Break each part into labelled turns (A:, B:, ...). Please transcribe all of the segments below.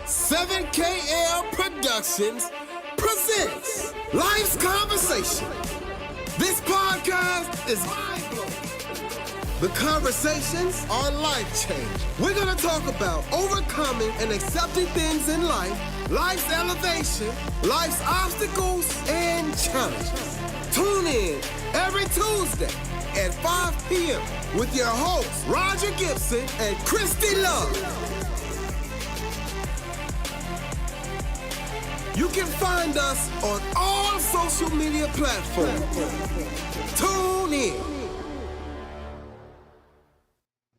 A: 7KL Productions presents Life's Conversation. This podcast is mind-blowing. The conversations are life-changing. We're going to talk about overcoming and accepting things in life, life's elevation, life's obstacles, and challenges. Tune in every Tuesday at 5 p.m. with your hosts, Roger Gibson and Christy Love. You can find us on all social media platforms. Tune in.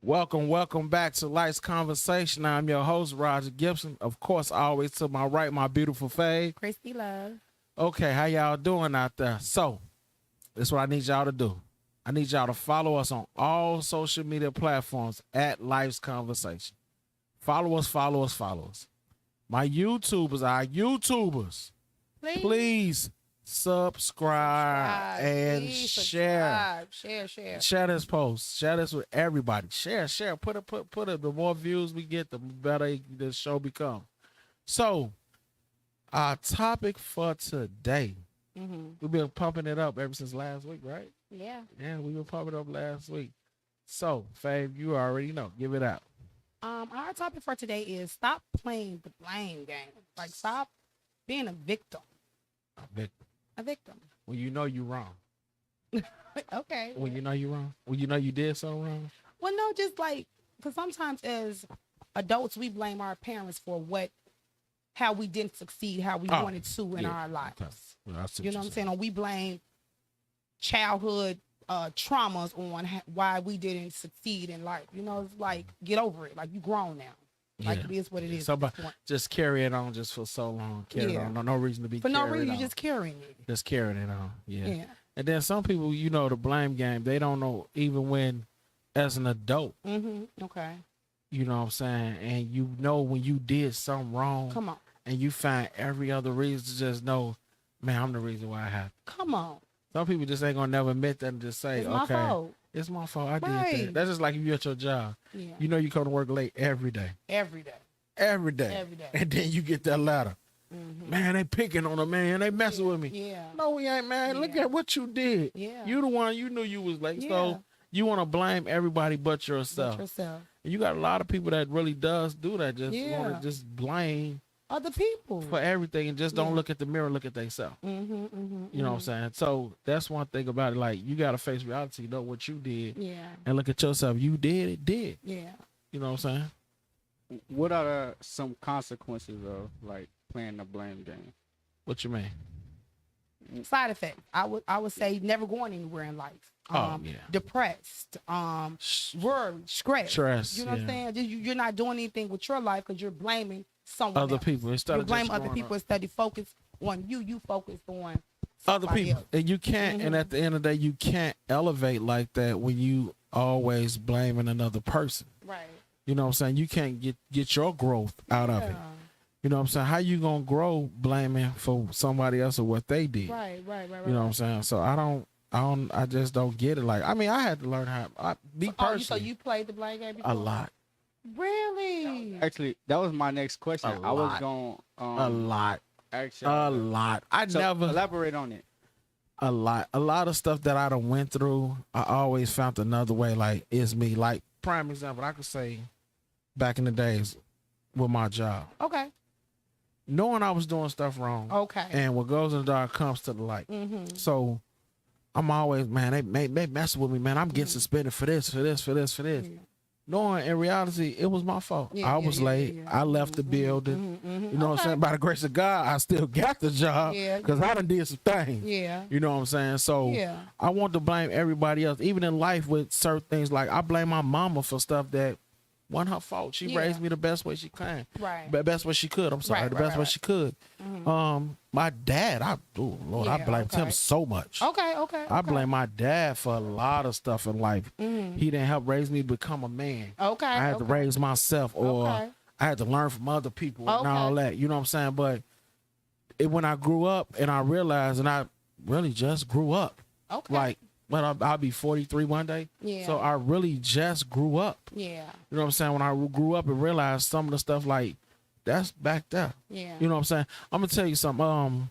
B: Welcome back to Life's Conversation. I'm your host, Roger Gibson. Of course, always to my right, my beautiful Faye.
C: Christy Love.
B: Okay, how y'all doing out there? So, this is what I need y'all to do. I need y'all to follow us on all social media platforms at Life's Conversation. Follow us. My YouTubers, our YouTubers, please subscribe and share. Share this post. Share this with everybody. Share. Put it. The more views we get, the better the show becomes. So, our topic for today, we've been pumping it up ever since last week, right?
C: Yeah.
B: Yeah, we've been pumping it up last week. So, Fave, you already know. Give it out.
C: Our topic for today is stop playing the blame game. Like, stop being a victim. A victim.
B: When you know you're wrong.
C: Okay.
B: When you know you're wrong. When you know you did something wrong.
C: Well, no, just like, because sometimes as adults, we blame our parents for how we didn't succeed, how we wanted to in our lives.
B: Okay. Well,
C: You know what I'm saying? Or we blame childhood traumas on why we didn't succeed in life. You know, it's like, get over it. Like, you grown now. Like, it is what it is.
B: Somebody just carry it on just for so long. Carry it on. No reason to be
C: for no reason.
B: You're
C: just carrying it.
B: Just carrying it on. Yeah. And then some people, the blame game, they don't know even when, as an adult.
C: Okay.
B: You know what I'm saying? And when you did something wrong.
C: Come on.
B: And you find every other reason to just know, man, I'm the reason why I have.
C: Come on.
B: Some people just ain't gonna never admit that and just say,
C: it's my fault.
B: It's my fault. I did that. That's just like if you're at your job.
C: Yeah.
B: You know you come to work late every day.
C: Every day.
B: And then you get that letter. Man, they picking on her, man. They messing with me.
C: Yeah.
B: No, we ain't, man. Look at what you did.
C: Yeah.
B: You the one, you knew you was late. So you want to blame everybody but yourself. And you got a lot of people that really does do that. Just want to just blame
C: other people
B: for everything and just don't look at the mirror, look at themselves. You know what I'm saying? So that's one thing about it. Like, you got to face reality, know what you did.
C: Yeah.
B: And look at yourself. You did.
C: Yeah.
B: You know what I'm saying?
D: What are some consequences of, like, playing the blame game?
B: What you mean?
C: Side effects. I would say never going anywhere in life. Depressed. Worried. Stress. You know what I'm saying? You're not doing anything with your life because you're blaming someone
B: other
C: else.
B: People.
C: You blame other people instead of focus on you. You focus on
B: other people.
C: Else.
B: And you can't, and at the end of the day, you can't elevate like that when you always blaming another person.
C: Right.
B: You know what I'm saying? You can't get your growth out of it. You know what I'm saying? How you gonna grow blaming for somebody else or what they did?
C: Right.
B: You know what I'm saying? So I just don't get it. Like, I mean, I had to learn how personally.
C: So you played the blame game before?
B: A lot.
C: Really?
D: Actually, that was my next question. I was going
B: a lot.
D: Actually,
B: a lot. Never
D: elaborate on it.
B: A lot of stuff that I done went through. I always found another way. Like, it's me. Like, prime example, I could say back in the days with my job.
C: Okay.
B: Knowing I was doing stuff wrong.
C: Okay.
B: And what goes in the dark comes to the light. So I'm always, man, they messing with me, man. I'm getting suspended for this. Knowing in reality, it was my fault. I was late. I left the building. You know what I'm saying? By the grace of God, I still got the job because I done did some things.
C: Yeah.
B: You know what I'm saying? So I want to blame everybody else, even in life with certain things. Like, I blame my mama for stuff that wasn't her fault. She raised me the best way she can.
C: Right.
B: The best way she could. I'm sorry. The best way she could. My dad, I blamed him so much.
C: Okay.
B: I blame my dad for a lot of stuff in life. He didn't help raise me to become a man.
C: Okay.
B: I had to raise myself, or I had to learn from other people and all that. You know what I'm saying? But when I grew up and I realized, and I really just grew up.
C: Okay.
B: Like, well, I'll be 43 one day.
C: Yeah.
B: So I really just grew up.
C: Yeah.
B: You know what I'm saying? When I grew up and realized some of the stuff like that's back there.
C: Yeah.
B: You know what I'm saying? I'm gonna tell you something.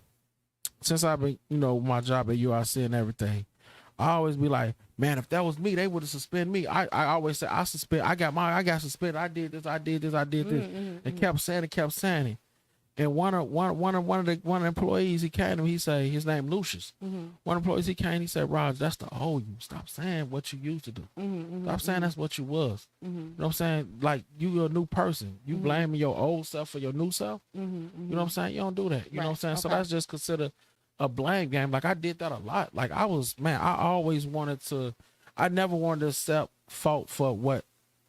B: Since I've been, my job at UIC and everything, I always be like, man, if that was me, they would have suspended me. I always say, I got suspended. I did this. And kept saying it. And one of the employees, he came to me, he said, his name Lucius. One of the employees, he came, he said, Raj, that's the old you. Stop saying what you used to do. Stop saying that's what you was. You know what I'm saying? Like, you're a new person. You blaming your old self for your new self. You know what I'm saying? You don't do that. You know what I'm saying? Okay. So that's just considered a blame game. Like, I did that a lot. Like, I never wanted to accept fault for what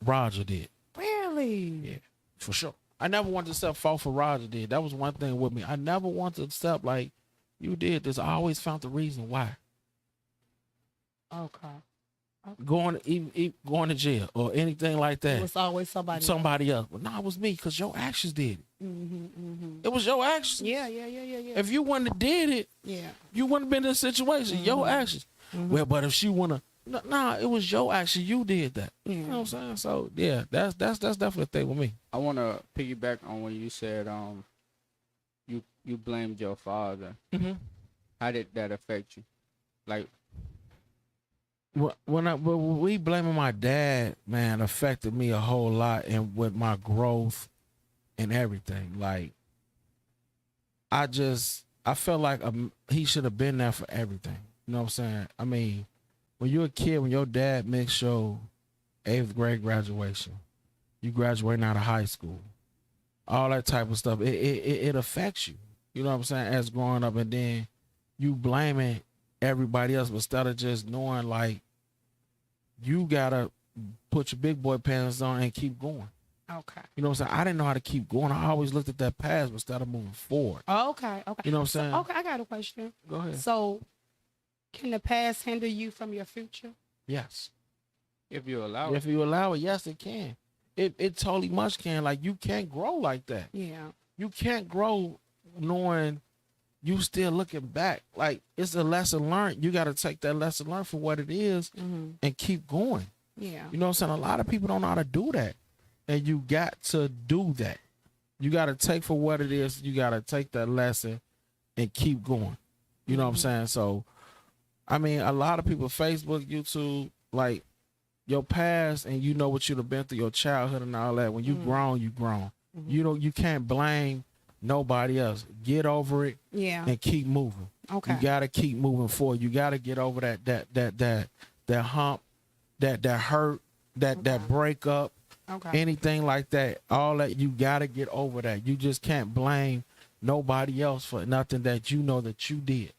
B: Roger did.
C: Really?
B: Yeah, for sure. I never wanted to accept fault for Roger did. That was one thing with me. I never wanted to accept, like, you did this. I always found the reason why.
C: Okay.
B: Going to jail or anything like that.
C: It was always somebody
B: else. But no, it was me, because your actions did it. It was your actions.
C: Yeah.
B: If you wouldn't have did it, you wouldn't have been in this situation. Your actions. Well, but if she wouldn't have, nah, it was your action. You did that. You know what I'm saying? So yeah, that's definitely a thing with me.
D: I want to piggyback on when you said you blamed your father. How did that affect you? Like,
B: when we blaming my dad, man, affected me a whole lot, and with my growth and everything. Like, I felt like he should have been there for everything. You know what I'm saying? I mean, when you're a kid, when your dad makes your 8th grade graduation, you graduating out of high school, all that type of stuff, it affects you. You know what I'm saying? As growing up, and then you blaming everybody else instead of just knowing, like, you gotta put your big boy pants on and keep going.
C: Okay.
B: You know what I'm saying? I didn't know how to keep going. I always looked at that past instead of moving forward.
C: Okay.
B: You know what I'm saying?
C: Okay, I got a question.
B: Go ahead.
C: So, can the past hinder you from your future?
B: Yes.
D: If you allow it.
B: If you allow it, yes, it can. It totally much can. Like, you can't grow like that.
C: Yeah.
B: You can't grow knowing you still looking back. Like, it's a lesson learned. You got to take that lesson learned for what it is and keep going.
C: Yeah.
B: You know what I'm saying? A lot of people don't know how to do that. And you got to do that. You got to take for what it is. You got to take that lesson and keep going. You know what I'm saying? So, I mean, a lot of people, Facebook, YouTube, like, your past, and you know what you've been through, your childhood and all that. When you grown, you grown. You can't blame nobody else. Get over it and keep moving.
C: Okay.
B: You gotta keep moving forward. You gotta get over that hump, that hurt, that breakup, anything like that. All that, you gotta get over that. You just can't blame nobody else for nothing that you know that you did.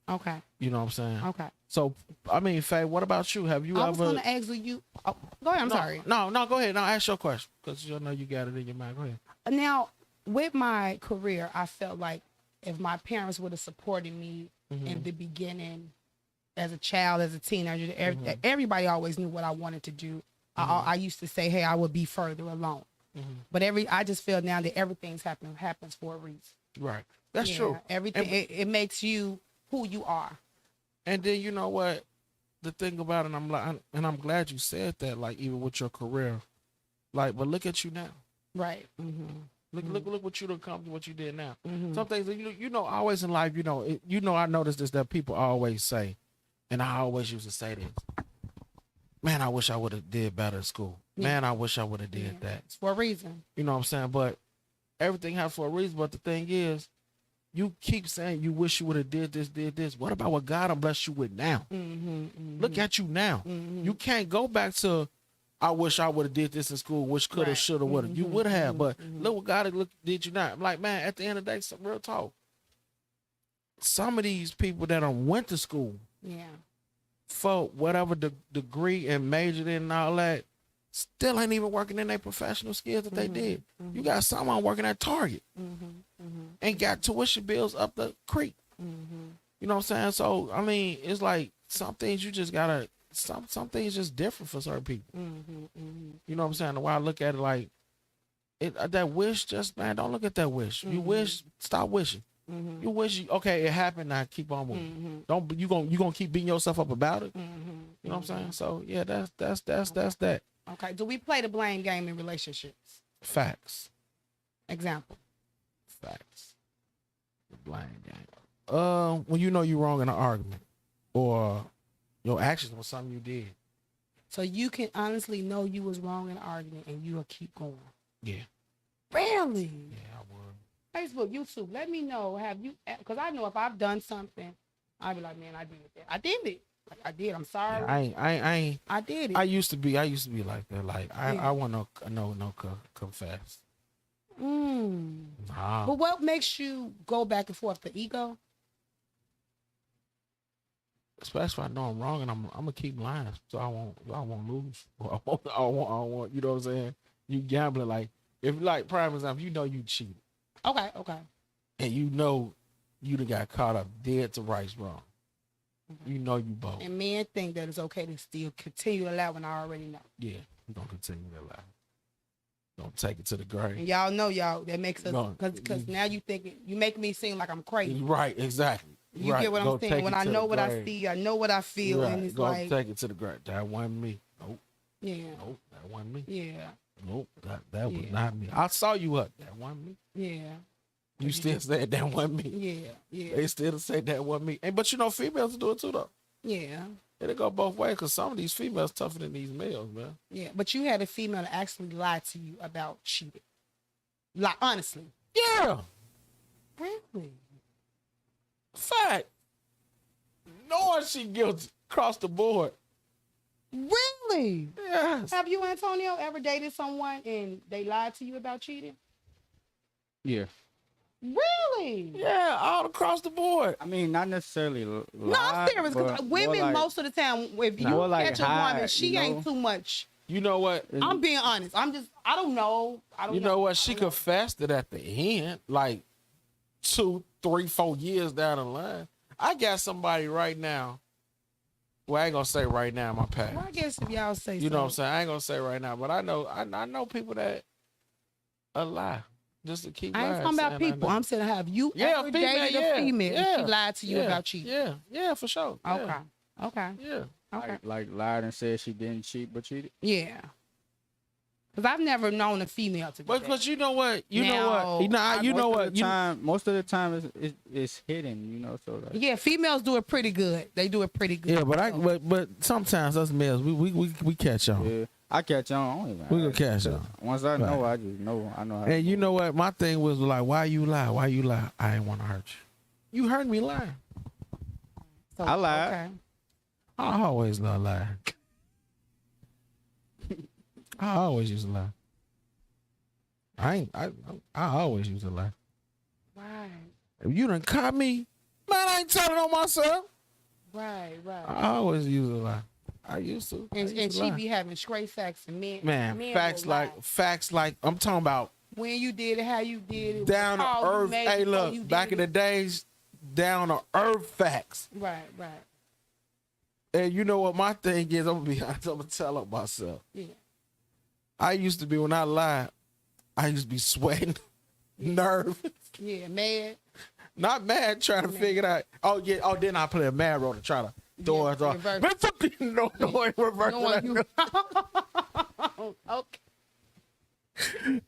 C: Okay.
B: You know what I'm saying?
C: Okay.
B: So, I mean, Faye, what about you? Have you ever?
C: I was going to ask you. Oh, go ahead. I'm sorry.
B: No, go ahead. Now ask your question, because you know you got it in your mind. Go ahead.
C: Now, with my career, I felt like if my parents would have supported me in the beginning, as a child, as a teenager, everybody always knew what I wanted to do. I used to say, hey, I would be further along. But I just feel now that everything's happens for a reason.
B: Right. That's true.
C: Everything, it makes you who you are.
B: And then, you know what, the thing about it, I'm glad you said that, like, even with your career, like, but look at you now.
C: Right.
B: Look what you accomplished, what you did now. Some things, you know, always in life, I noticed this, that people always say, and I always used to say this, man, I wish I would have did better at school. Man, I wish I would have did that.
C: It's for a reason.
B: You know what I'm saying? But everything happens for a reason. But the thing is, you keep saying you wish you would have did this. What about what God blessed you with now? Look at you now. You can't go back to, I wish I would have did this in school, which could have, should have, would have. You would have, but look what God did you not. I'm like, man, at the end of the day, some real talk. Some of these people that went to school for whatever degree and majored in and all that, still ain't even working in their professional skills that they did. You got someone working at Target and got tuition bills up the creek. You know what I'm saying? So, I mean, it's like some things you just gotta, some things just different for certain people. You know what I'm saying? The way I look at it, like, that wish, just, man, don't look at that wish. You wish, stop wishing. You wish, okay, it happened, now keep on moving. Don't, you gonna keep beating yourself up about it. You know what I'm saying? So, yeah, that's that.
C: Okay. Do we play the blame game in relationships?
B: Facts.
C: Example.
B: Facts. The blame game. When you know you're wrong in an argument, or your actions was something you did.
C: So you can honestly know you was wrong in an argument and you'll keep going.
B: Yeah.
C: Really?
B: Yeah, I would.
C: Facebook, YouTube, let me know. Have you? Because I know if I've done something, I'd be like, man, I did that. I did it. Like, I did. I'm sorry.
B: Yeah,
C: I did it.
B: I used to be like that. Like I want no confess. Nah.
C: But what makes you go back and forth? The ego?
B: Especially if I know I'm wrong and I'm gonna keep lying, so I won't lose. I won't. You know what I'm saying? You gambling like if like prime example, you know you cheated.
C: Okay.
B: And you know you done got caught up dead to rights wrong. You know you both.
C: And men think that it's okay to still continue to lie when I already know.
B: Yeah, we're gonna continue to lie. Don't take it to the grave.
C: And y'all know that makes us because now you thinking you make me seem like I'm crazy.
B: Right, exactly.
C: You get what I'm saying? When I know what I see, I know what I feel,
B: right.
C: and it's
B: Go
C: like
B: take it to the grave. That wasn't me. Nope.
C: Yeah.
B: Nope. That wasn't me.
C: Yeah.
B: Nope. That was not me. I saw you up. That wasn't me.
C: Yeah.
B: You still said that wasn't me.
C: Yeah.
B: They still say that wasn't me. And but you know, females do it too though.
C: Yeah.
B: It'll go both ways because some of these females tougher than these males, man.
C: Yeah, but you had a female that actually lied to you about cheating. Like honestly.
B: Yeah.
C: Really?
B: Fact. Knowing she guilty across the board.
C: Really?
B: Yes.
C: Have you, Antonio, ever dated someone and they lied to you about cheating?
D: Yeah.
C: Really?
B: Yeah, all across the board.
D: I mean, not necessarily lie.
C: No, I'm serious. Because women, like, most of the time, if you catch a woman, she ain't too much.
B: You know what?
C: I'm being honest. I don't know.
B: You know what? She confessed it at the end, like 2, 3, 4 years down the line. I got somebody right now. Well, I ain't gonna say right now in my past.
C: Well, I guess if y'all say
B: you know what I'm saying? I ain't gonna say right now, but I know people that lie just to keep lying.
C: I ain't talking about people. I'm saying, have you ever dated a female and she lied to you about cheating?
B: Yeah, for sure.
C: Okay.
B: Yeah.
C: Okay.
D: Like lied and said she didn't cheat but cheated?
C: Yeah. Because I've never known a female to do that.
B: But you know what?
D: Most of the time it's hidden, you know. So like,
C: yeah, females do it pretty good. They do it pretty good.
B: Yeah, but sometimes us males we catch on.
D: Yeah, I catch on.
B: We gonna catch on.
D: Once I know, I just know. I know. How
B: and you know what? My thing was like, why you lie? Why you lie? I ain't want to hurt you. You heard me lie.
C: So,
D: I lied.
C: Okay.
B: I always lie. I always used to lie. I always used to lie.
C: Right.
B: If you done caught me, man, I ain't telling on myself.
C: Right.
B: I always used to lie. I used to.
C: And she be having straight facts and men.
B: Facts like I'm talking about
C: when you did it, how you did it,
B: down to earth. Hey, look, back in the days, down to earth facts.
C: Right.
B: And you know what my thing is? I'm gonna be honest. I'm gonna tell on myself.
C: Yeah.
B: I used to be when I lied. I used to be sweating, nervous.
C: Yeah, mad.
B: Not mad, trying to figure it out. Oh yeah. Oh, then I play a mad role to try to throw it off. No, reverse.
C: Okay.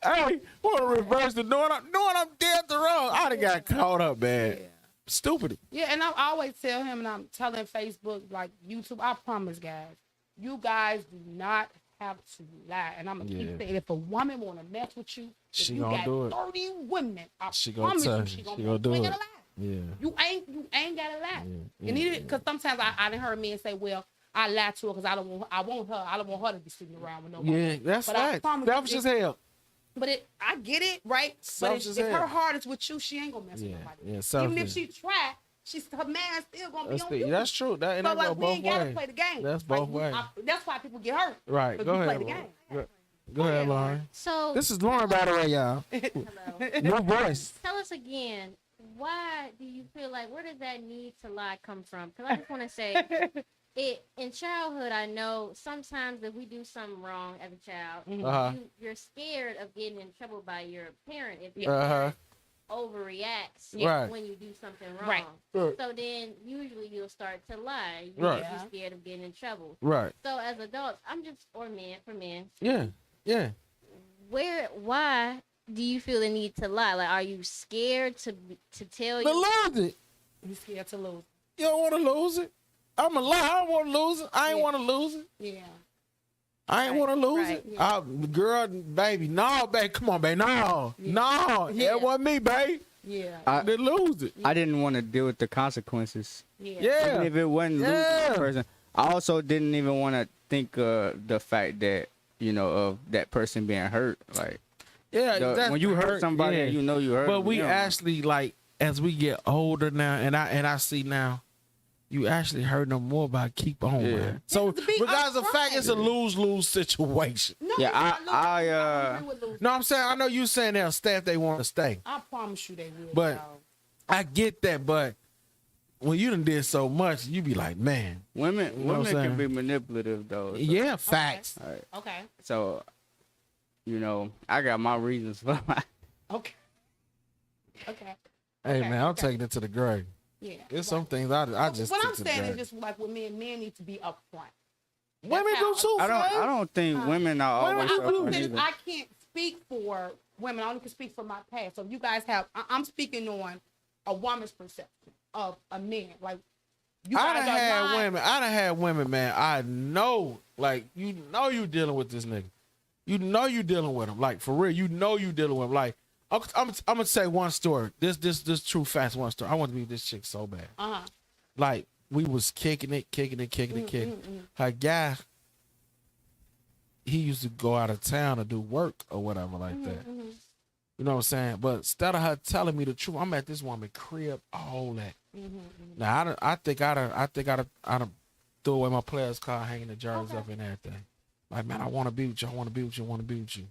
B: Hey, want to reverse the knowing I'm dead to wrong. I done got caught up, man.
C: Yeah.
B: Stupid.
C: Yeah, and I always tell him, and I'm telling Facebook, like YouTube, I promise, guys, you guys do not have to lie. And I'm gonna keep saying, if a woman want to mess with you,
B: she gonna do it.
C: 30 women, I
B: she
C: promise
B: gonna
C: you, she gonna do it.
B: Yeah.
C: You ain't gotta lie.
B: Yeah.
C: And even because sometimes I done heard men say, well, I lied to her because I don't want her to be sitting around with nobody.
B: Yeah, that's right. Selfish as hell.
C: But I get it, right? But if her heart is with you, she ain't gonna mess with nobody.
B: Yeah, selfish.
C: Even if she try, her man still gonna be on you.
B: That's true. That
C: so like,
B: go
C: we
B: both
C: ain't gotta
B: ways.
C: play the game.
B: That's both ways.
C: That's why people get hurt.
B: Right. Go ahead.
C: Play the game.
B: Go ahead, Lauren.
E: So
B: this is Lauren, by the way, y'all.
E: Hello.
B: Your voice.
E: Tell us again. Why do you feel like where does that need to lie come from? Because I just want to say, in childhood, I know sometimes if we do something wrong as a child, you're scared of getting in trouble by your parent if your parent overreacts when you do something wrong.
B: Right.
E: So then usually you'll start to lie. You're scared of getting in trouble.
B: Right.
E: So as adults, or men.
B: Yeah.
E: Why do you feel the need to lie? Like, are you scared to tell you?
B: To lose it.
C: You scared to lose.
B: You don't want to lose it. I'm a lie. I don't want to lose it. I ain't want to lose it.
C: Yeah.
B: I ain't want to lose it. Yeah. Girl, baby, no, baby, come on, baby, no, no, it wasn't me, babe.
C: Yeah,
B: I didn't lose it.
D: I didn't want to deal with the consequences.
B: Yeah.
D: Even if it wasn't losing the person, I also didn't even want to think the fact that of that person being hurt. Like, when you hurt somebody, you know you hurt.
B: But we actually, like, as we get older now, and I see now, you actually hurt them more by keep on, man. So regardless of the fact, it's a lose-lose situation.
C: No,
B: no, I'm saying, I know you saying they'll stay if they want to stay.
C: I promise you they will.
B: But I get that, but when you done did so much, you be like, man.
D: Women can be manipulative, though. So.
B: Yeah, facts.
D: All right.
C: Okay.
D: So, I got my reasons for my.
C: Okay.
B: Hey, man, I'm taking it to the grave.
C: Yeah.
B: There's some things I just.
C: What I'm saying is just like with men need to be upfront.
B: Women do too.
D: I don't think women are always upfront.
C: I can't speak for women. I only can speak for my past. So if you guys have, I'm speaking on a woman's perception of a man. Like,
B: I done had women, man. I know, like, you dealing with this nigga. You know you dealing with him. Like, for real, you dealing with him. Like, I'm gonna say one story. This true fast one story. I want to be with this chick so bad. Like, we was kicking it. Her guy, he used to go out of town to do work or whatever like that. You know what I'm saying? But instead of her telling me the truth, I'm at this woman crib, all that. Now I think I'd throw away my players card, hanging the jars up and everything. Like, man, I want to be with you. I want to be with you.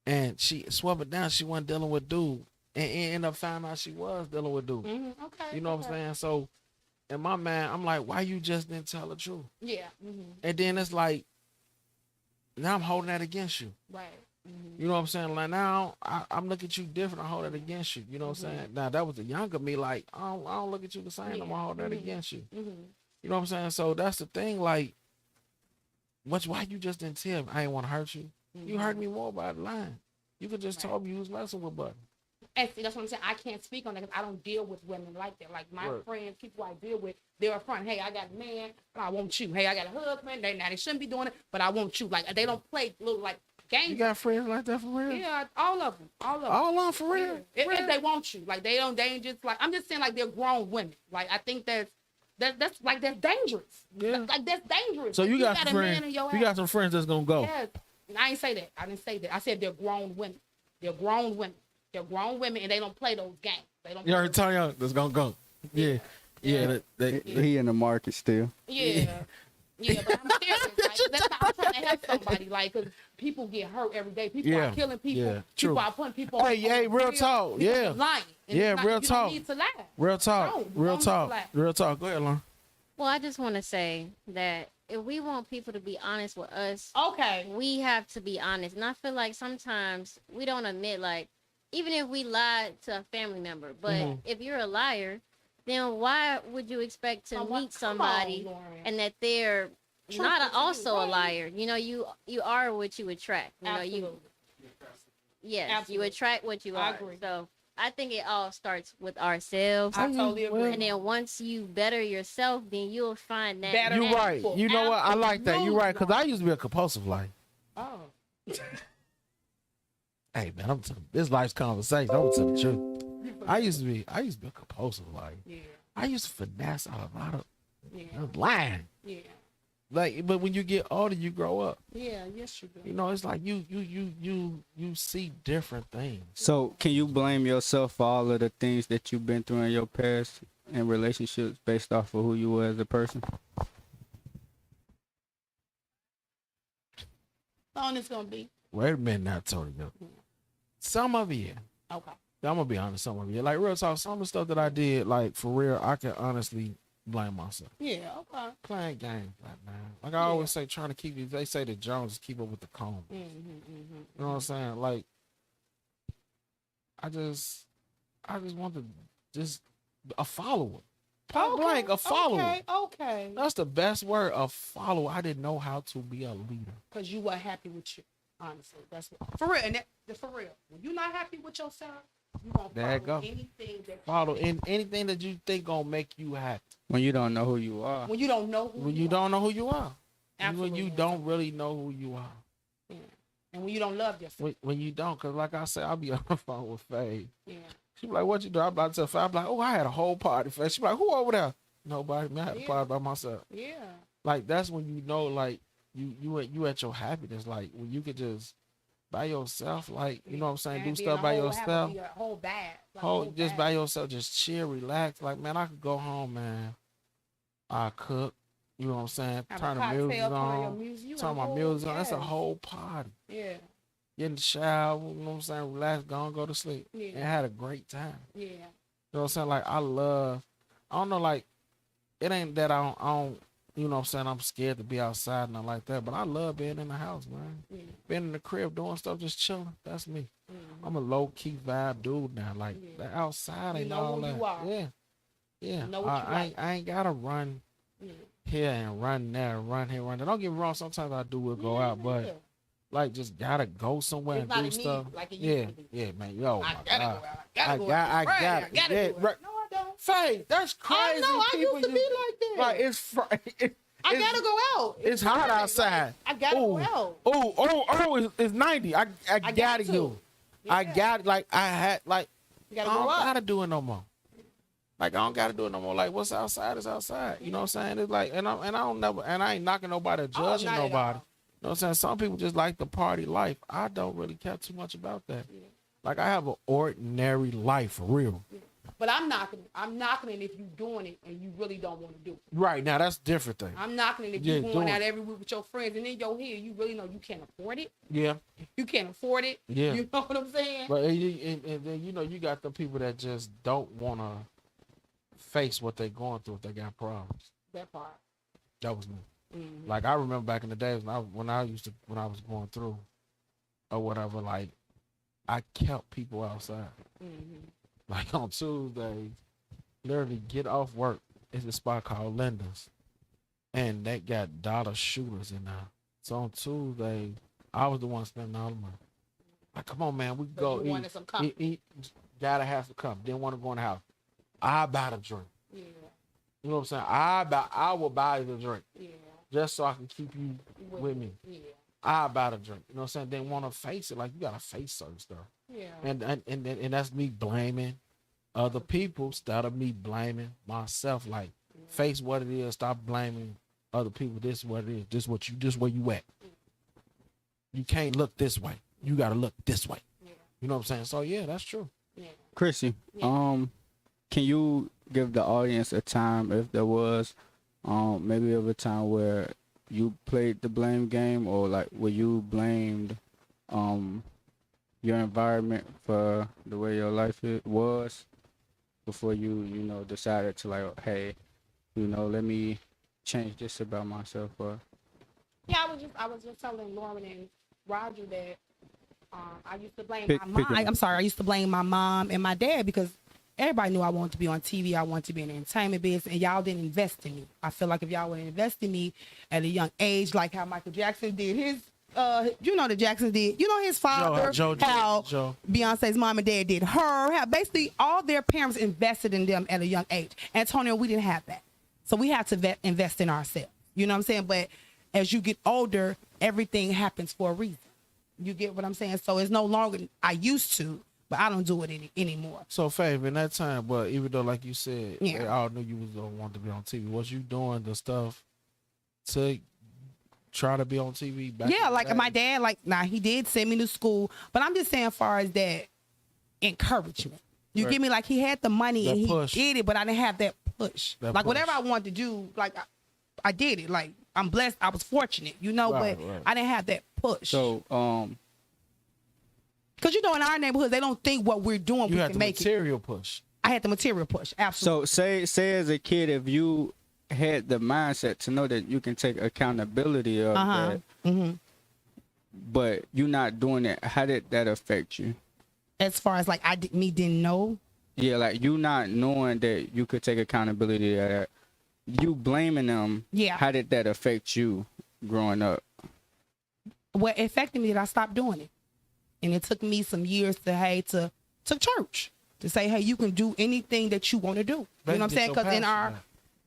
B: And she swept it down. She wasn't dealing with dude. And ended up finding out she was dealing with dude.
C: Okay.
B: You know what I'm saying? So, and my man, I'm like, why you just didn't tell the truth?
C: Yeah.
B: And then it's like, now I'm holding that against you.
C: Right.
B: You know what I'm saying? Like, now I'm looking at you different. I hold that against you. You know what I'm saying? Now, that was the younger me. Like, I don't look at you the same. I'm going to hold that against you. You know what I'm saying? So that's the thing. Like, why you just didn't tell me? I ain't want to hurt you. You hurt me more by the line. You could just tell me you was messing with Buddy.
C: And see, that's what I'm saying. I can't speak on that because I don't deal with women like that. Like, my friends, people I deal with, they're upfront. Hey, I got a man, but I want you. Hey, I got a husband. They shouldn't be doing it, but I want you. Like, they don't play little, like, games.
B: You got friends like that for real?
C: Yeah, all of them. All of them
B: for real?
C: Yeah. If they want you. Like, they ain't just, like, I'm just saying, like, they're grown women. Like, I think that's dangerous.
B: Yeah.
C: Like, that's dangerous.
B: So
C: like,
B: you got some friends. You got some friends that's gonna go.
C: Yes. I didn't say that. I said they're grown women. They're grown women, and they don't play those games. They don't.
B: You heard Tanya that's gonna go. Yeah.
D: He in the market still.
C: Yeah. Yeah, but I'm serious. Like, that's how I'm trying to help somebody. Like, because people get hurt every day. People are killing people.
B: Yeah,
C: people
B: true.
C: are putting people.
B: Hey, real talk. Yeah.
C: Lying.
B: Real talk.
C: You don't need to lie.
B: Real talk.
C: No,
B: real talk. Real talk. Go ahead, Lauren.
E: Well, I just want to say that if we want people to be honest with us, we have to be honest. And I feel like sometimes we don't admit, like, even if we lied to a family member, but if you're a liar, then why would you expect to meet somebody and that they're not also a liar? You know, you are what you attract. You know, you attract what you are. Agree. So I think it all starts with ourselves.
C: I totally agree.
E: And then once you better yourself, then you'll find that.
B: You're right. You know what? I like that. You're right. Because I used to be a compulsive liar.
C: Oh.
B: Hey, man, this life's conversation. I'm telling the truth. I used to be a compulsive liar. Yeah. I used to finesse out a lot of lying. Yeah. Like, but when you get older, you grow up.
C: Yeah, yes you do.
B: You know, it's like you see different things.
D: So, can you blame yourself for all of the things that you've been through in your past and relationships based off of who you were as a person?
C: How long it's gonna be?
B: Wait a minute now, Tony. Some of it, yeah.
C: Okay.
B: I'm gonna be honest. Some of it, like real talk. Some of the stuff that I did, like for real, I can honestly blame myself.
C: Yeah. Okay.
B: Playing games, man. Like I always say, trying to keep you. They say the Joneses keep up with the Combs. You know what I'm saying? Like, I just want to just a follower. Point blank, a follower.
C: Okay.
B: That's the best word, a follower. I didn't know how to be a leader.
C: Because you weren't happy with you. Honestly, that's what, for real. And for real, when you're not happy with yourself, you gonna follow anything that
B: anything that you think gonna make you happy.
D: When you don't know who you are.
C: When you don't know who you are.
B: Absolutely. When you don't really know who you are.
C: Yeah. And when you don't love yourself.
B: When you don't, because like I said, I'll be on the phone with Faye.
C: Yeah.
B: She be like, what you do? I'm about to tell Faye. I'm like, oh, I had a whole party. Faye. She be like, who over there? Nobody. Man, I had a party by myself.
C: Yeah.
B: Like, that's when you know, like, you at your happiness. Like, when you could just by yourself, like, you know what I'm saying, do stuff by yourself. Just by yourself, just chill, relax. Like, man, I could go home, man. I cook. You know what I'm saying? Turn the music on. Turn my music on. That's a whole party.
C: Yeah.
B: Get in the shower, you know what I'm saying? Relax, go to sleep. Yeah. And had a great time.
C: Yeah. You
B: know what I'm saying? Like, I don't know, like, it ain't that I don't, you know what I'm saying, I'm scared to be outside and nothing like that, but I love being in the house, man. Yeah. Being in the crib, doing stuff, just chilling. That's me. I'm a low-key vibe dude now. Like, the outside ain't all that. Yeah. Yeah. I ain't got to run here and run there and run here, run there. Don't get me wrong, sometimes I do go out, but like just gotta go somewhere and do stuff.
C: Like
B: yeah, man. Yo,
C: I gotta go out. I gotta go out. No, I don't.
B: Faye, that's crazy.
C: I know. I used to be like that.
B: Like
C: I gotta go out.
B: It's hot outside.
C: I gotta go out.
B: It's 90. I gotta go. Yeah. I got like I had like I don't gotta do it no more. Like I don't gotta do it no more. Like what's outside is outside. You know what I'm saying? It's like and I ain't knocking nobody or judging nobody. You know what I'm saying? Some people just like the party life. I don't really care too much about that. Yeah. Like I have an ordinary life for real.
C: Yeah. But I'm knocking it if you're doing it and you really don't want to do it.
B: Right, now that's a different thing.
C: I'm knocking it if you're going out every week with your friends and in your head you really know you can't afford it.
B: Yeah.
C: You can't afford it.
B: Yeah.
C: You know what I'm saying?
B: But and then you know you got the people that just don't want to face what they're going through if they got problems.
C: That part.
B: That was me. Mm-hmm. Like I remember back in the days when I was going through or whatever, like I kept people outside. Mm-hmm. Like on Tuesday, literally get off work. It's a spot called Linda's, and they got dollar shooters in there. So on Tuesday, I was the one spending all the money. Like, come on, man, we go eat. Gotta have some company. Didn't want to go in the house. I buy the drink. Yeah. You know what I'm saying? I will buy the drink. Yeah. Just so I can keep you with me. Yeah. I buy the drink. You know what I'm saying? They want to face it. Like, you got to face certain stuff. Yeah. And that's me blaming other people instead of me blaming myself. Like, face what it is. Stop blaming other people. This is what it is. This where you at. You can't look this way. You got to look this way. Yeah. You know what I'm saying? So, yeah, that's true.
D: Yeah. Chrissy, can you give the audience a time, if there was, maybe of a time where you played the blame game, or like where you blamed your environment for the way your life was before you decided to like, hey, let me change this about myself? Or
C: yeah, I was just telling Lauren and Roger that I used to blame my mom. I used to blame my mom and my dad because everybody knew I wanted to be on TV. I wanted to be in the entertainment business, and y'all didn't invest in me. I feel like if y'all would invest in me at a young age, like how Michael Jackson did his, the Jacksons did, his father, how Beyonce's mom and dad did her, how basically all their parents invested in them at a young age. Antonio, we didn't have that. So we had to invest in ourselves. You know what I'm saying? But as you get older, everything happens for a reason. You get what I'm saying? So it's no longer, I used to, but I don't do it anymore.
B: So, Fav, in that time, but even though, like you said, they all knew you was gonna want to be on TV, was you doing the stuff to try to be on TV back?
C: Yeah, like my dad, he did send me to school, but I'm just saying, as far as that encouragement, you get me? Like he had the money that and push. He did it, but I didn't have that push. Whatever I wanted to do, I did it. Like I'm blessed. I was fortunate, but I didn't have that push.
D: So,
C: because in our neighborhood, they don't think what we're doing we can make it.
B: You had the material push.
C: I had the material push, absolutely.
D: So say as a kid, if you had the mindset to know that you can take accountability of that, but you're not doing it, how did that affect you?
C: As far as didn't know?
D: Yeah, like you not knowing that you could take accountability of that, you blaming them. Yeah. How did that affect you growing up?
C: what affected me that I stopped doing it. And it took me some years to church to say, hey, you can do anything that you want to do. You know what I'm saying? Because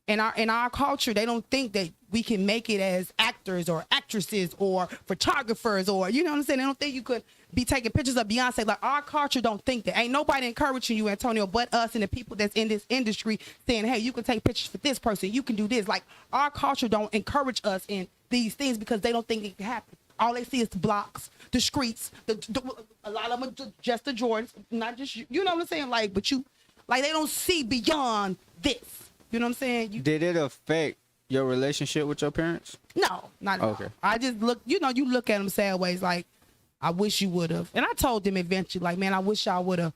C: in our culture, they don't think that we can make it as actors or actresses or photographers or, you know what I'm saying? They don't think you could be taking pictures of Beyonce. Like, our culture don't think that. Ain't nobody encouraging you, Antonio, but us and the people that's in this industry saying, hey, you can take pictures for this person. You can do this. Like, our culture don't encourage us in these things because they don't think it can happen. All they see is the blocks, the streets, a lot of them are just the Jordans, not just you know what I'm saying? Like, but they don't see beyond this. You know what I'm saying?
D: Did it affect your relationship with your parents?
C: No, not at all. I just look, you look at them sideways like, I wish you would have. And I told them eventually, like, man, I wish y'all would have.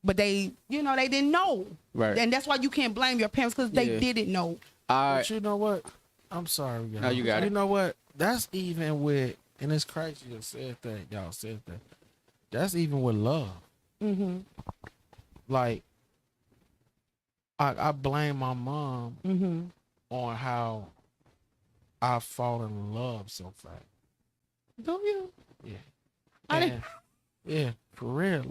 C: But they, they didn't know. Right. And that's why you can't blame your parents because they didn't know.
B: But you know what? I'm sorry.
D: No, you got it.
B: You know what? That's even with, and it's crazy you said that. Y'all said that. That's even with love. Mm-hmm. Like, I blame my mom on how I fall in love so fast.
C: Don't you?
B: Yeah. Yeah, for real,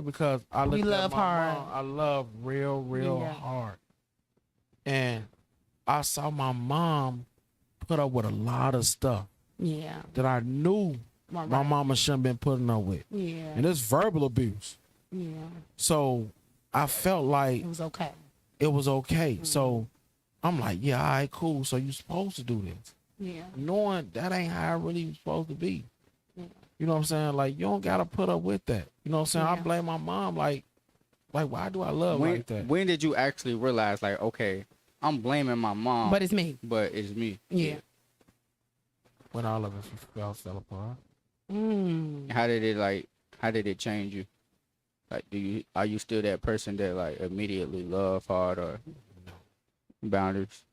B: because I look at my mom. I love real hard. And I saw my mom put up with a lot of stuff. Yeah. That I knew my mama shouldn't been putting up with. Yeah. And it's verbal abuse. Yeah. So I felt like
C: it was okay.
B: Mm-hmm. So I'm like, yeah, all right, cool. So you supposed to do this. Yeah. Knowing that ain't how it really was supposed to be. Yeah. You know what I'm saying? Like, you don't gotta put up with that. You know what I'm saying? I blame my mom like why do I love like that?
D: When did you actually realize, like, okay, I'm blaming my mom,
C: but it's me. Yeah.
B: When all of it fell apart.
D: How did it change you? Like, are you still that person that, like, immediately love hard or boundaries?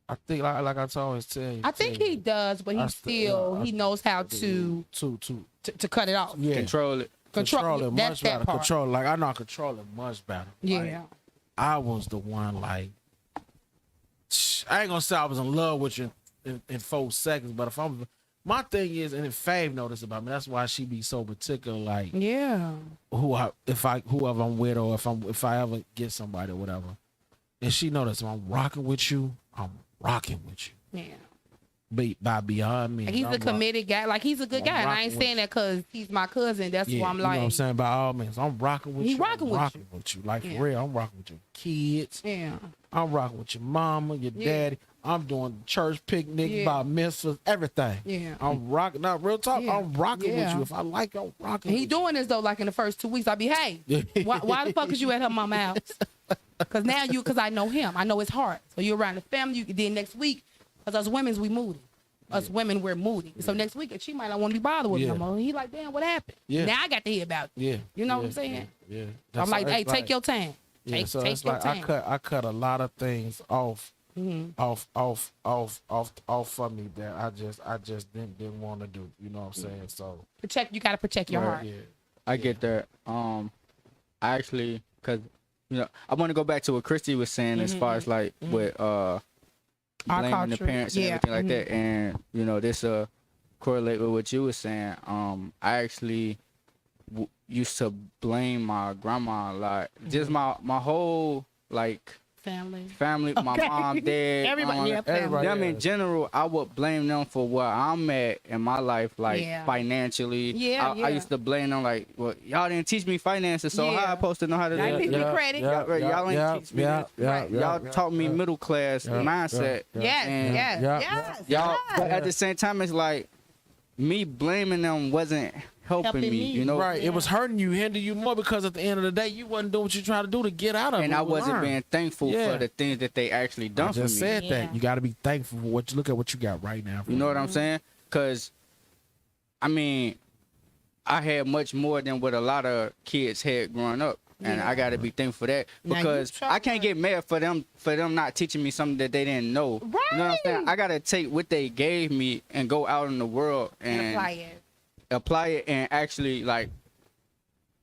B: I think, like I always tell you.
C: I think he does, but he knows how to cut it off.
B: Yeah.
D: Control it.
B: Control it much better. Control, like, I know I control it much better. Yeah. Like, I was the one, like, I ain't gonna say I was in love with you in 4 seconds, but my thing is, and Fave know this about me, that's why she be so particular, like, whoever I'm with, or if I ever get somebody or whatever, and she know that if I'm rocking with you, I'm rocking with you. Yeah. By beyond me.
C: Like, he's a committed guy. Like, he's a good guy. And I ain't saying that because he's my cousin. That's why I'm like.
B: You know what I'm saying? By all means, I'm rocking with you. He rocking with you. Like, for real, I'm rocking with your kids. Yeah. I'm rocking with your mama, your daddy. I'm doing church picnic, bar mitzvahs, everything. Yeah. I'm rocking. Now, real talk, I'm rocking with you. If I like it, I'm rocking with you.
C: He doing this, though, like in the first 2 weeks. I'll be, hey, why the fuck is you at her mama's house? Because I know him. I know his heart. So you're around the family. Then next week, because us women, we moody. Us women, we're moody. So next week, she might not want to be bothered with him. He like, damn, what happened? Yeah. Now I got to hear about it. Yeah. You know what I'm saying? Yeah. I'm like, hey, take your time. Take your time.
B: I cut a lot of things off. Off for me that I just didn't want to do. You know what I'm saying? So
C: you gotta protect your heart.
D: Yeah. I get that. I actually, cause I want to go back to what Christy was saying as far as like with blaming the parents and everything like that, and this correlate with what you were saying. I actually used to blame my grandma a lot. Just my whole like family, my mom, dad,
C: everybody.
D: Them in general, I would blame them for where I'm at in my life, like financially. I used to blame them like, well, y'all didn't teach me finances, so how I supposed to know how to do it?
C: Credit.
D: Y'all ain't teach me this. Y'all taught me middle class mindset.
C: Yes.
D: Y'all, but at the same time, it's like me blaming them wasn't helping me,
B: Right. It was hurting you, hindering you more, because at the end of the day, you wasn't doing what you trying to do to get out of it.
D: And I wasn't being thankful for the things that they actually done for me.
B: I just said that. You got to be thankful for what you look at what you got right now.
D: You know what I'm saying? Because, I mean, I had much more than what a lot of kids had growing up. And I got to be thankful for that, because I can't get mad for them not teaching me something that they didn't know.
C: Right.
D: You know what I'm saying? I got to take what they gave me and go out in the world and apply it and actually like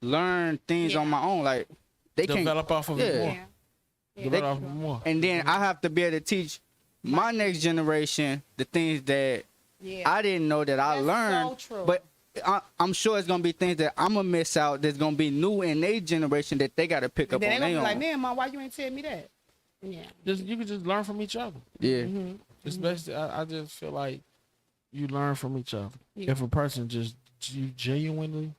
D: learn things on my own. Like they can
B: develop off of it more. Develop off of it more.
D: And then I have to be able to teach my next generation the things that I didn't know that I learned.
C: So true.
D: But I'm sure it's gonna be things that I'm gonna miss out. That's gonna be new in their generation that they gotta pick up on.
C: They gonna
D: be
C: like, man, Mom, why you ain't tell me that? Yeah.
B: You can just learn from each other.
D: Yeah.
B: Especially, I just feel like you learn from each other. Yeah. If a person just you genuinely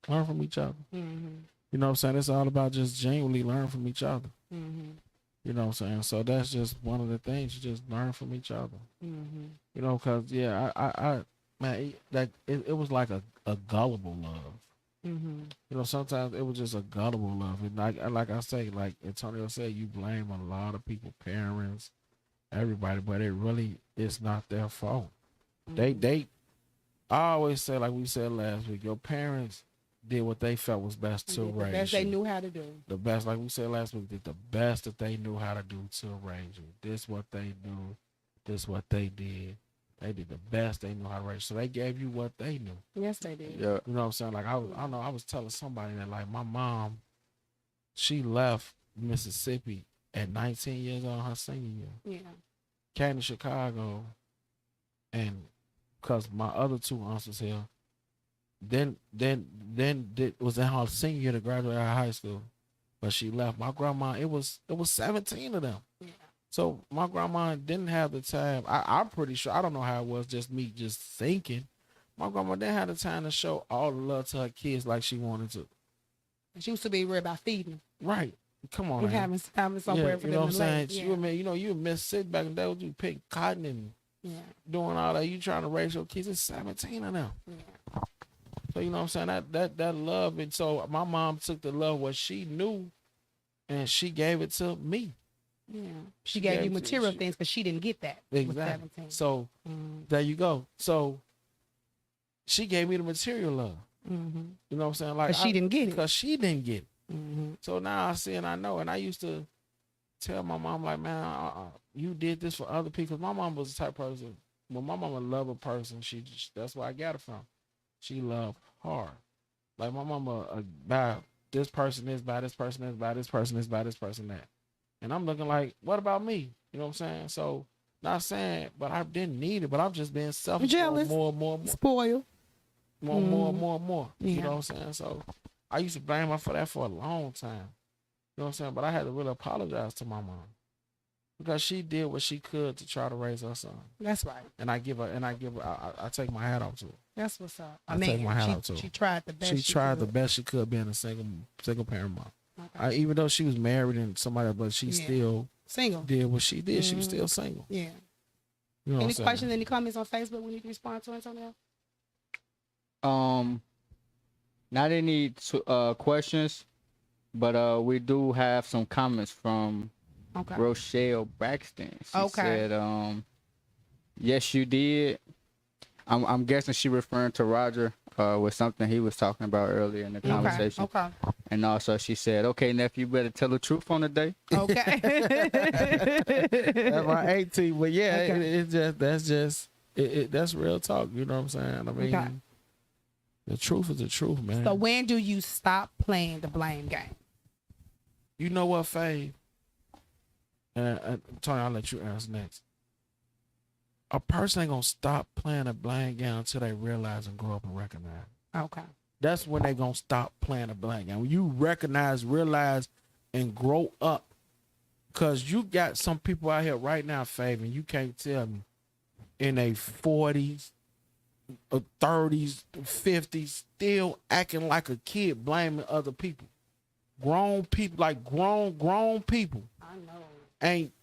B: learn from each other. You know what I'm saying? It's all about just genuinely learn from each other. You know what I'm saying? So that's just one of the things. You just learn from each other. You know, because, I man, it was like a gullible love. You know, sometimes it was just a gullible love. And like I say, like Antonio said, you blame a lot of people, parents, everybody, but it's not their fault. I always say, like we said last week, your parents did what they felt was best to raise you. The
C: best they knew how to do.
B: The best, like we said last week, did the best that they knew how to do to raise you. This what they knew. This what they did. They did the best they knew how to raise you. So they gave you what they knew.
C: Yes, they did.
D: Yeah.
B: You know what I'm saying? Like I was telling somebody that like my mom, she left Mississippi at 19 years old, her senior year. Yeah. Came to Chicago, and because my other two aunts was here, then was in her senior year to graduate out of high school, but she left. My grandma, it was 17 of them. Yeah. So my grandma didn't have the time. I'm pretty sure, I don't know how it was, just me just thinking. My grandma didn't have the time to show all the love to her kids like she wanted to.
C: She used to be worried about feeding them.
B: Right. Come on.
C: Having somewhere for them to lay.
B: You know what I'm saying? Yeah. You would miss sit back in the day with you picking cotton and doing all that. You trying to raise your kids. It's 17 of them. Yeah. So you know what I'm saying? That love. And so my mom took the love, what she knew, and she gave it to me.
C: Yeah. She gave you material things because she didn't get that.
B: Exactly. So there you go. So she gave me the material love. You know what I'm saying? Like
C: she didn't get it.
B: Because she didn't get it. So now I see and I know. And I used to tell my mom, like, man, you did this for other people. My mom was the type of person, when my mama loved a person, that's where I got it from. She loved hard. Like my mama, by this person this, by this person this, by this person this, by this person that. And I'm looking like, what about me? You know what I'm saying? So, not saying, but I didn't need it, but I'm just being selfish.
C: Jealous.
B: More.
C: Spoiled.
B: More. Yeah. You know what I'm saying? So, I used to blame her for that for a long time. You know what I'm saying? But I had to really apologize to my mom. Because she did what she could to try to raise her son.
C: That's right.
B: And I take my hat off to her.
C: That's what's up.
B: Take my hat off to her.
C: She tried the best.
B: She tried the best she could being a single parent mom. Okay. Even though she was married and somebody, but she still
C: single.
B: Did what she did. She was still single.
C: Yeah.
B: You know
C: any questions, any comments on Facebook we need to respond to, Antonio?
D: Not any questions, but we do have some comments from Rochelle Braxton. She said, yes, you did. I'm guessing she referring to Roger with something he was talking about earlier in the conversation. Okay. And also she said, okay, nephew, you better tell the truth on the day.
C: Okay.
B: That's my 18, but yeah, that's real talk. You know what I'm saying? I mean, the truth is the truth, man.
C: So when do you stop playing the blame game?
B: You know what, Faye? Tony, I'll let you answer next. A person ain't gonna stop playing a blame game until they realize and grow up and recognize.
C: Okay.
B: That's when they gonna stop playing a blame game. When you recognize, realize, and grow up. Cause you got some people out here right now, Faye, and you can't tell me in their 40s, 30s, 50s, still acting like a kid, blaming other people. Grown people, like grown people.
C: I know.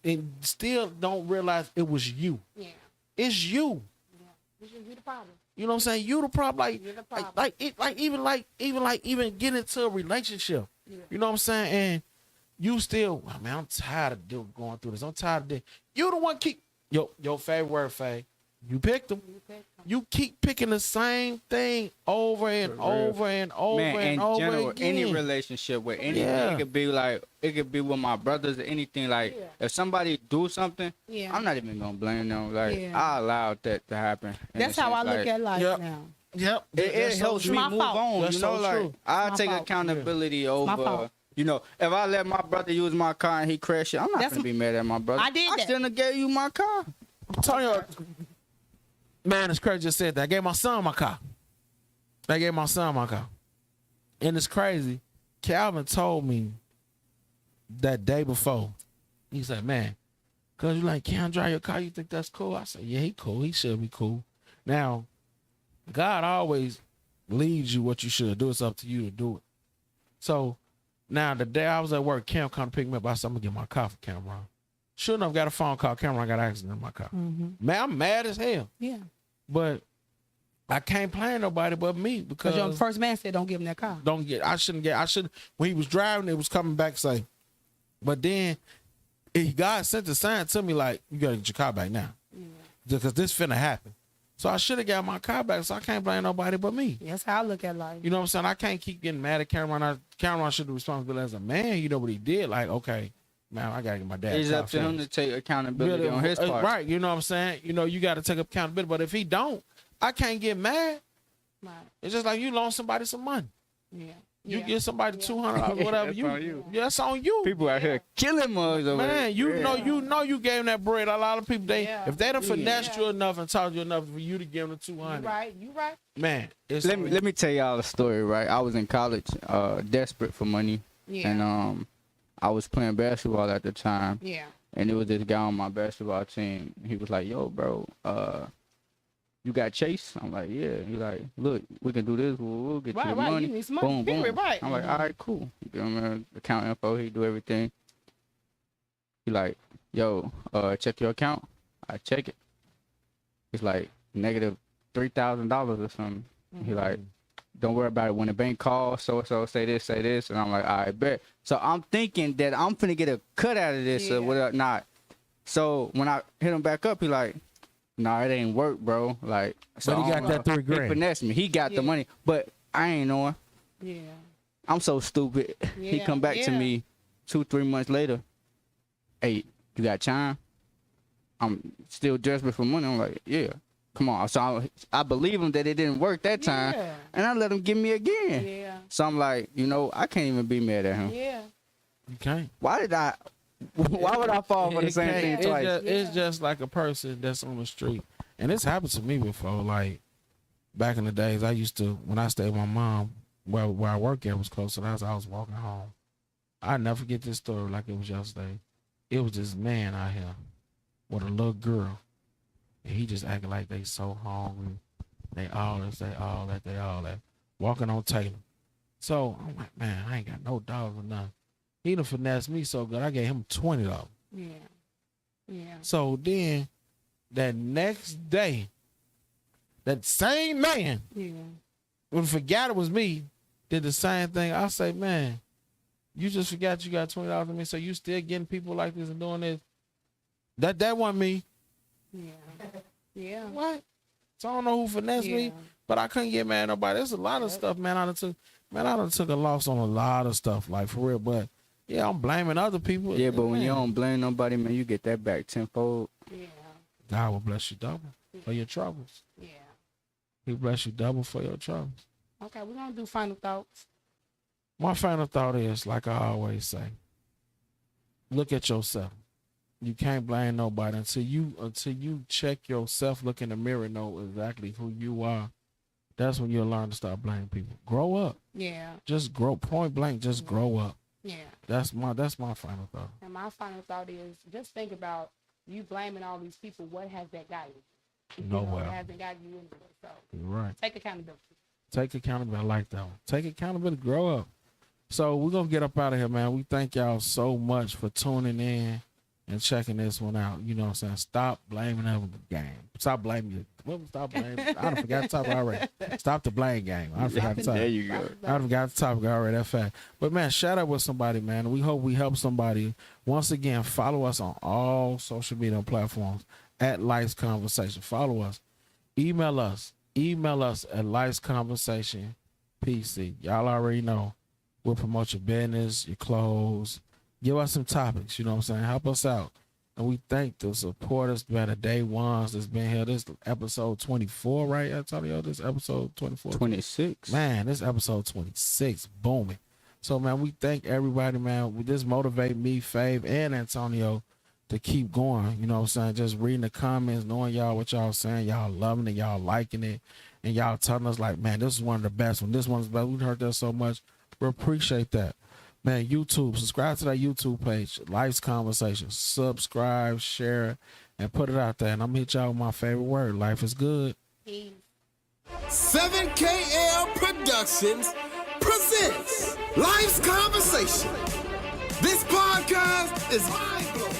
B: And still don't realize it was you. Yeah. It's you.
C: Yeah. You the problem.
B: You know what I'm saying? You the problem. Even getting into a relationship. Yeah. You know what I'm saying? And you still, man, I'm tired of going through this. I'm tired of this. You the one keep your favorite word, Faye. You picked them. You keep picking the same thing over and over and over and over general, again.
D: Any relationship with anything, it could be with my brothers or anything. Like if somebody do something, I'm not even gonna blame them. Like I allowed that to happen.
C: That's how I look at life now.
B: Yep.
D: It helps me move on.
B: That's
D: you know,
B: so
D: like
B: true.
D: I take accountability over. You know, if I let my brother use my car and he crash it, I'm not gonna be mad at my brother.
C: I did that.
D: I still gave you my car.
B: Tell you. Man, it's crazy. Just said that. I gave my son my car. And it's crazy. Calvin told me that day before. He said, man, cause you like, can't drive your car. You think that's cool? I said, yeah, he cool. He should be cool. Now, God always leads you what you should do. It's up to you to do it. So now the day I was at work, Cam come to pick me up. I said, I'm gonna get my car for Cameron. Sure enough, got a phone call. Cameron got an accident in my car.
C: Mm-hmm.
B: Man, I'm mad as hell.
C: Yeah.
B: But I can't blame nobody but me because
C: your first man said don't give him that car.
B: I should when he was driving, it was coming back say. But then God sent the sign to me like, you gotta get your car back now. Yeah. Because this finna happen. So I should have got my car back, so I can't blame nobody but me.
C: That's how I look at life.
B: You know what I'm saying? I can't keep getting mad at Cameron. Cameron should be responsible as a man. You know what he did? Like, okay, man, I gotta get my dad.
D: It's up to him to take accountability on his part.
B: Right, you know what I'm saying? You know, you gotta take accountability. But if he don't, I can't get mad. Right. It's just like you loan somebody some money. Yeah. You give somebody $200, whatever. That's on you.
D: People out here killing mugs over
B: man, you know you gave them that bread. A lot of people, if they done finessed you enough and taught you enough for you to give them the $200.
C: You right.
B: Man,
D: let me tell y'all a story, right? I was in college, desperate for money. Yeah. And I was playing basketball at the time. Yeah. And it was this guy on my basketball team. He was like, yo, bro, you got Chase? I'm like, yeah. He's like, look, we can do this. We'll get you the money.
C: You need some money.
D: Boom, boom.
C: Right.
D: I'm like, all right, cool. You give him account info. He do everything. He like, yo, check your account. I check it. It's like negative $3,000 or something. Mm-hmm. He like, don't worry about it. When the bank calls, so say this. And I'm like, all right, bet. So I'm thinking that I'm finna get a cut out of this or whatever. Not. So when I hit him back up, he like, nah, it ain't work, bro. Like, so
B: but he got that $3,000.
D: He finessed me. He got the money, but I ain't knowing. Yeah. I'm so stupid. Yeah. He come back to me 2-3 months later. Hey, you got time? I'm still desperate for money. I'm like, yeah. Come on. So I believe him that it didn't work that time, and I let him give me again. Yeah. So I'm like, I can't even be mad at him.
C: Yeah.
B: You can't.
D: Why would I fall for the same thing twice?
B: It's just like a person that's on the street. And it's happened to me before. Like, back in the days, I used to, when I stayed with my mom, where I work at was close to the house, I was walking home. I never forget this story like it was yesterday. It was this man out here with a little girl. And he just acting like they so hungry. They all this, they all that. Walking on Taylor. So, I'm like, man, I ain't got no dollars or nothing. He done finessed me so good, I gave him $20.
C: Yeah. Yeah.
B: So then, that next day, that same man, when he forgot it was me, did the same thing. I say, man, you just forgot you got $20 from me, so you still getting people like this and doing this. That wasn't me.
C: Yeah. Yeah.
B: What? So I don't know who finessed me, but I couldn't get mad at nobody. There's a lot of stuff, man. I done took a loss on a lot of stuff, like for real, but yeah, I'm blaming other people.
D: Yeah, but when you don't blame nobody, man, you get that back tenfold.
C: Yeah.
B: God will bless you double for your troubles.
C: Yeah.
B: He bless you double for your troubles.
C: Okay, we're going to do final thoughts.
B: My final thought is, like I always say, look at yourself. You can't blame nobody until you check yourself, look in the mirror, and know exactly who you are. That's when you'll learn to stop blaming people. Grow up.
C: Yeah.
B: Just grow, point blank, just grow up.
C: Yeah.
B: That's my final thought.
C: And my final thought is just think about you blaming all these people. What has that got you?
B: Nowhere.
C: It hasn't got you into it. So
B: you're right.
C: Take accountability.
B: Take accountability. I like that one. Take accountability. Grow up. So we're gonna get up out of here, man. We thank y'all so much for tuning in and checking this one out. You know what I'm saying? Stop blaming the game. Stop blaming you. Stop blaming. I done forgot the topic already. Stop the blame game. I forgot the topic.
D: There you go.
B: I forgot the topic already. That fact. But man, shout out with somebody, man. We hope we help somebody. Once again, follow us on all social media platforms at Lights Conversation. Follow us. Email us. Email us at Lights Conversation PC. Y'all already know. We'll promote your business, your clothes. Give us some topics, you know what I'm saying? Help us out. And we thank the supporters, man, the day ones that's been here. This episode 24, right, Antonio? This episode 24?
D: 26.
B: Man, this episode 26, booming. So, man, we thank everybody, man. This motivate me, Fave, and Antonio to keep going. You know what I'm saying? Just reading the comments, knowing y'all what y'all saying, y'all loving it, y'all liking it, and y'all telling us like, man, this is one of the best one. This one's best. We've heard that so much. We appreciate that. Man, YouTube, subscribe to that YouTube page, Life's Conversation. Subscribe, share, and put it out there. And I'm gonna hit y'all with my favorite word. Life is good.
E: Peace.
A: 7KL Productions presents Life's Conversation. This podcast is mind-blowing.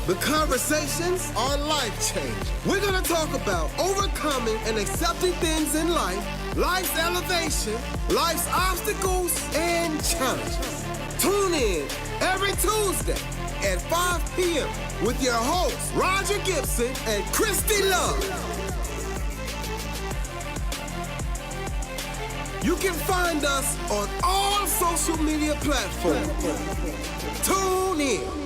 A: The conversations are life-changing. We're going to talk about overcoming and accepting things in life, life's elevation, life's obstacles, and challenges. Tune in every Tuesday at 5 p.m. with your hosts, Roger Gibson and Christy Love. You can find us on all social media platforms. Tune in.